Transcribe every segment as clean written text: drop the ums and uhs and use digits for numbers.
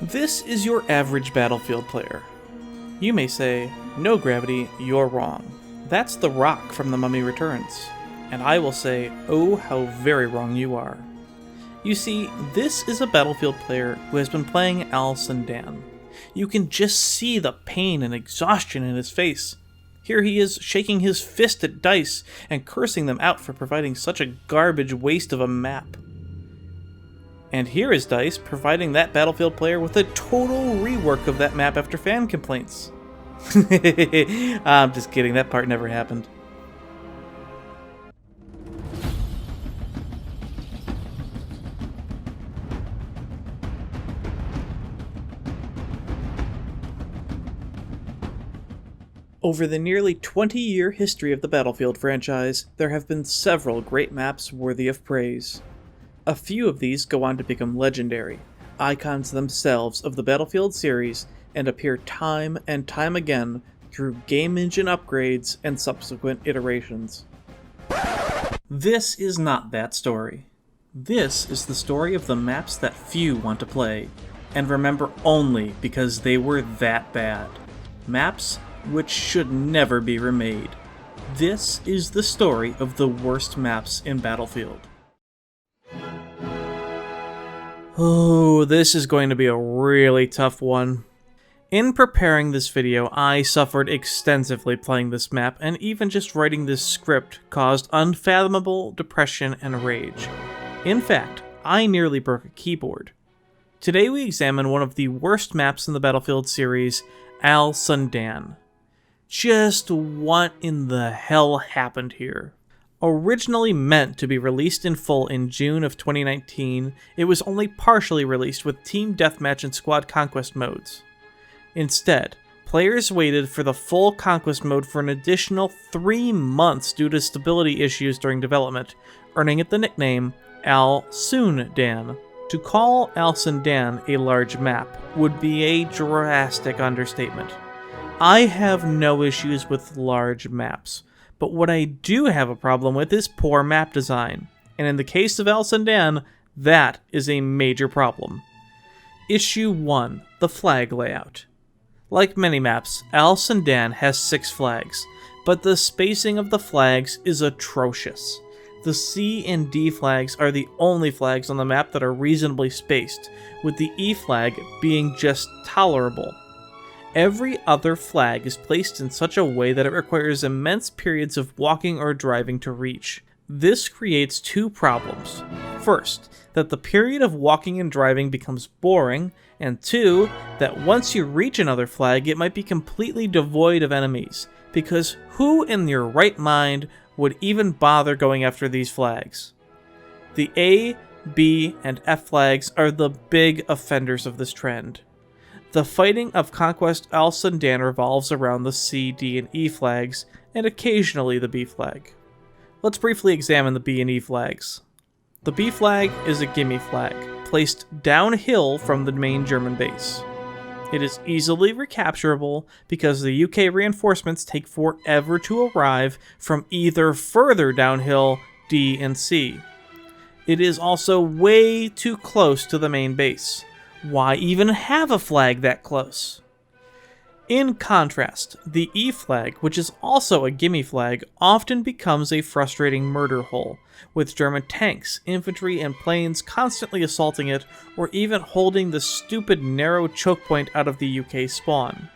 This is your average Battlefield player. You may say, no Gravity, you're wrong. That's the Rock from The Mummy Returns. And I will say, oh how very wrong you are. You see, this is a Battlefield player who has been playing Sundan. You can just see the pain and exhaustion in his face. Here he is shaking his fist at DICE and cursing them out for providing such a garbage waste of a map. And here is DICE providing that Battlefield player with a total rework of that map after fan complaints. I'm just kidding, that part never happened. Over the nearly 20-year history of the Battlefield franchise, there have been several great maps worthy of praise. A few of these go on to become legendary, icons themselves of the Battlefield series, and appear time and time again through game engine upgrades and subsequent iterations. This is not that story. This is the story of the maps that few want to play, and remember only because they were that bad. Maps which should never be remade. This is the story of the worst maps in Battlefield. Oh, this is going to be a really tough one. In preparing this video, I suffered extensively playing this map, and even just writing this script caused unfathomable depression and rage. In fact, I nearly broke a keyboard. Today we examine one of the worst maps in the Battlefield series, Sundan. Just what in the hell happened here? Originally meant to be released in full in June of 2019, it was only partially released with Team Deathmatch and Squad Conquest modes. Instead, players waited for the full Conquest mode for an additional 3 months due to stability issues during development, earning it the nickname Sundan. To call Sundan a large map would be a drastic understatement. I have no issues with large maps, but what I do have a problem with is poor map design, and in the case of Sundan, that is a major problem. Issue 1. The flag layout. Like many maps, Sundan has 6 flags, but the spacing of the flags is atrocious. The C and D flags are the only flags on the map that are reasonably spaced, with the E flag being just tolerable. Every other flag is placed in such a way that it requires immense periods of walking or driving to reach. This creates 2 problems. First, that the period of walking and driving becomes boring, and 2, that once you reach another flag, it might be completely devoid of enemies, because who in their right mind would even bother going after these flags? The A, B, and F flags are the big offenders of this trend. The fighting of Conquest Sundan revolves around the C, D, and E flags, and occasionally the B flag. Let's briefly examine the B and E flags. The B flag is a gimme flag, placed downhill from the main German base. It is easily recapturable because the UK reinforcements take forever to arrive from either further downhill D and C. It is also way too close to the main base. Why even have a flag that close? In contrast, the E flag, which is also a gimme flag, often becomes a frustrating murder hole, with German tanks, infantry, and planes constantly assaulting it, or even holding the stupid narrow choke point out of the UK spawn.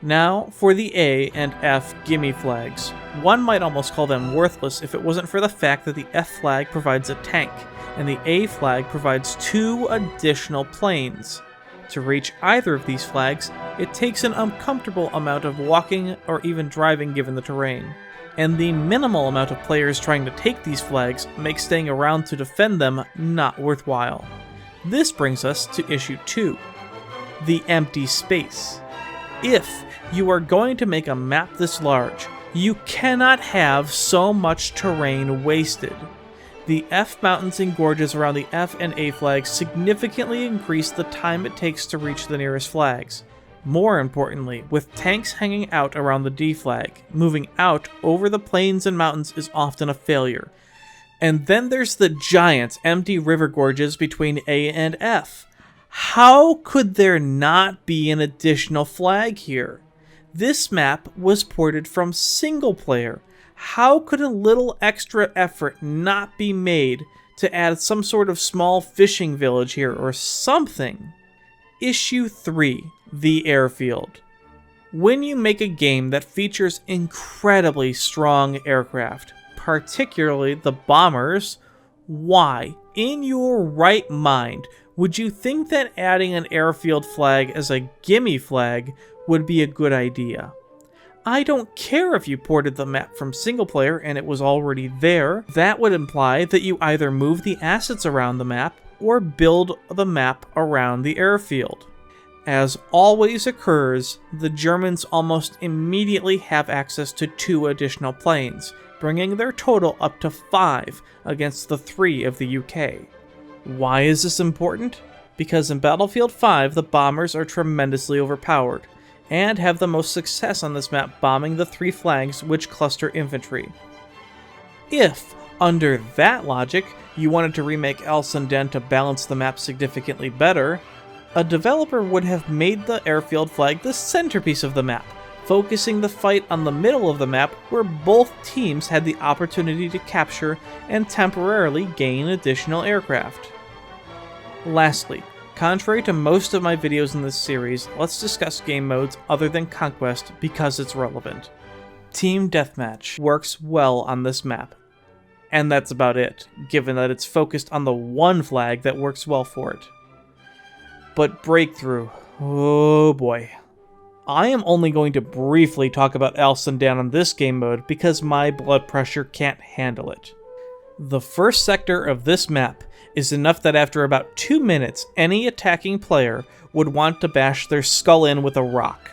Now, for the A and F gimme flags. One might almost call them worthless if it wasn't for the fact that the F flag provides a tank, and the A flag provides 2 additional planes. To reach either of these flags, it takes an uncomfortable amount of walking or even driving given the terrain, and the minimal amount of players trying to take these flags makes staying around to defend them not worthwhile. This brings us to issue 2, the empty space. If you are going to make a map this large, you cannot have so much terrain wasted. The F mountains and gorges around the F and A flags significantly increase the time it takes to reach the nearest flags. More importantly, with tanks hanging out around the D flag, moving out over the plains and mountains is often a failure. And then there's the giant empty river gorges between A and F. How could there not be an additional flag here? This map was ported from single player. How could a little extra effort not be made to add some sort of small fishing village here or something? Issue 3, the airfield. When you make a game that features incredibly strong aircraft, particularly the bombers, why, in your right mind, would you think that adding an airfield flag as a gimme flag would be a good idea? I don't care if you ported the map from single player and it was already there. That would imply that you either move the assets around the map or build the map around the airfield. As always occurs, the Germans almost immediately have access to 2 additional planes, bringing their total up to 5 against the 3 of the UK. Why is this important? Because in Battlefield 5, the bombers are tremendously overpowered, and have the most success on this map bombing the 3 flags which cluster infantry. If, under that logic, you wanted to remake Al Sundan to balance the map significantly better, a developer would have made the airfield flag the centerpiece of the map, focusing the fight on the middle of the map where both teams had the opportunity to capture and temporarily gain additional aircraft. Lastly, contrary to most of my videos in this series, let's discuss game modes other than Conquest because it's relevant. Team Deathmatch works well on this map, and that's about it, given that it's focused on the one flag that works well for it. But Breakthrough, oh boy. I am only going to briefly talk about Al Sundan on this game mode because my blood pressure can't handle it. The first sector of this map is enough that after about 2 minutes, any attacking player would want to bash their skull in with a rock.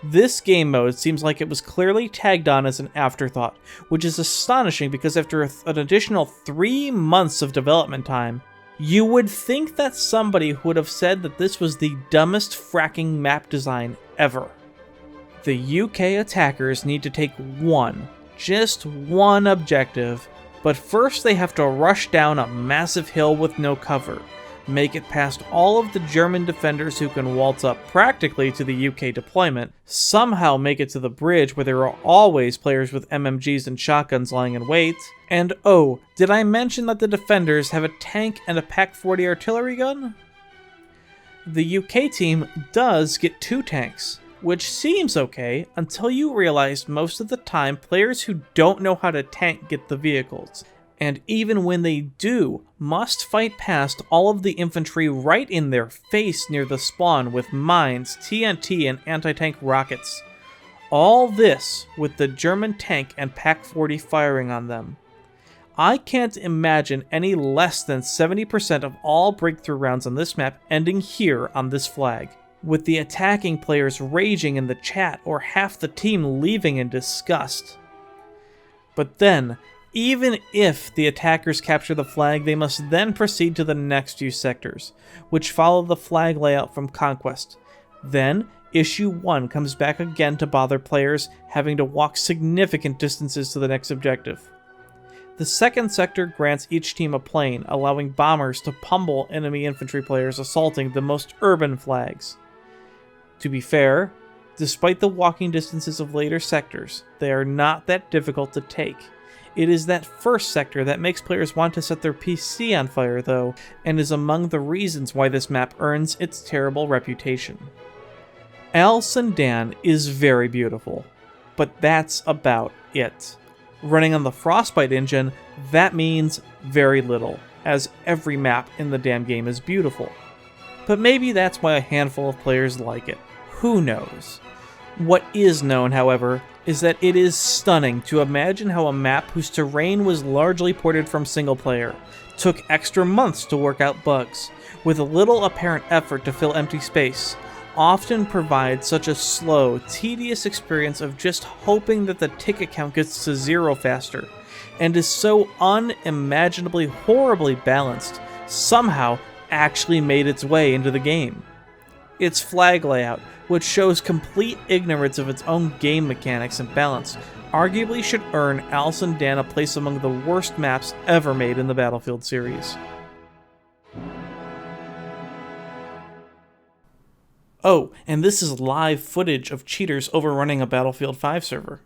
This game mode seems like it was clearly tagged on as an afterthought, which is astonishing because after an additional 3 months of development time, you would think that somebody would have said that this was the dumbest fracking map design ever. The UK attackers need to take just one objective, but first they have to rush down a massive hill with no cover, make it past all of the German defenders who can waltz up practically to the UK deployment, somehow make it to the bridge where there are always players with MMGs and shotguns lying in wait, and oh, did I mention that the defenders have a tank and a Pak-40 artillery gun? The UK team does get 2 tanks, which seems okay until you realize most of the time players who don't know how to tank get the vehicles, and even when they do, must fight past all of the infantry right in their face near the spawn with mines, TNT, and anti-tank rockets. All this with the German tank and Pak-40 firing on them. I can't imagine any less than 70% of all breakthrough rounds on this map ending here on this flag, with the attacking players raging in the chat or half the team leaving in disgust. But then, even if the attackers capture the flag, they must then proceed to the next few sectors, which follow the flag layout from Conquest. Then, Issue 1 comes back again to bother players having to walk significant distances to the next objective. The second sector grants each team a plane, allowing bombers to pummel enemy infantry players assaulting the most urban flags. To be fair, despite the walking distances of later sectors, they are not that difficult to take. It is that first sector that makes players want to set their PC on fire though, and is among the reasons why this map earns its terrible reputation. Al Sundan is very beautiful, but that's about it. Running on the Frostbite engine, that means very little, as every map in the damn game is beautiful. But maybe that's why a handful of players like it. Who knows? What is known, however, is that it is stunning to imagine how a map whose terrain was largely ported from single player took extra months to work out bugs, with a little apparent effort to fill empty space, often provides such a slow, tedious experience of just hoping that the ticket count gets to 0 faster, and is so unimaginably horribly balanced, somehow actually made its way into the game. Its flag layout, which shows complete ignorance of its own game mechanics and balance, arguably should earn Al Sundan a place among the worst maps ever made in the Battlefield series. Oh, and this is live footage of cheaters overrunning a Battlefield 5 server.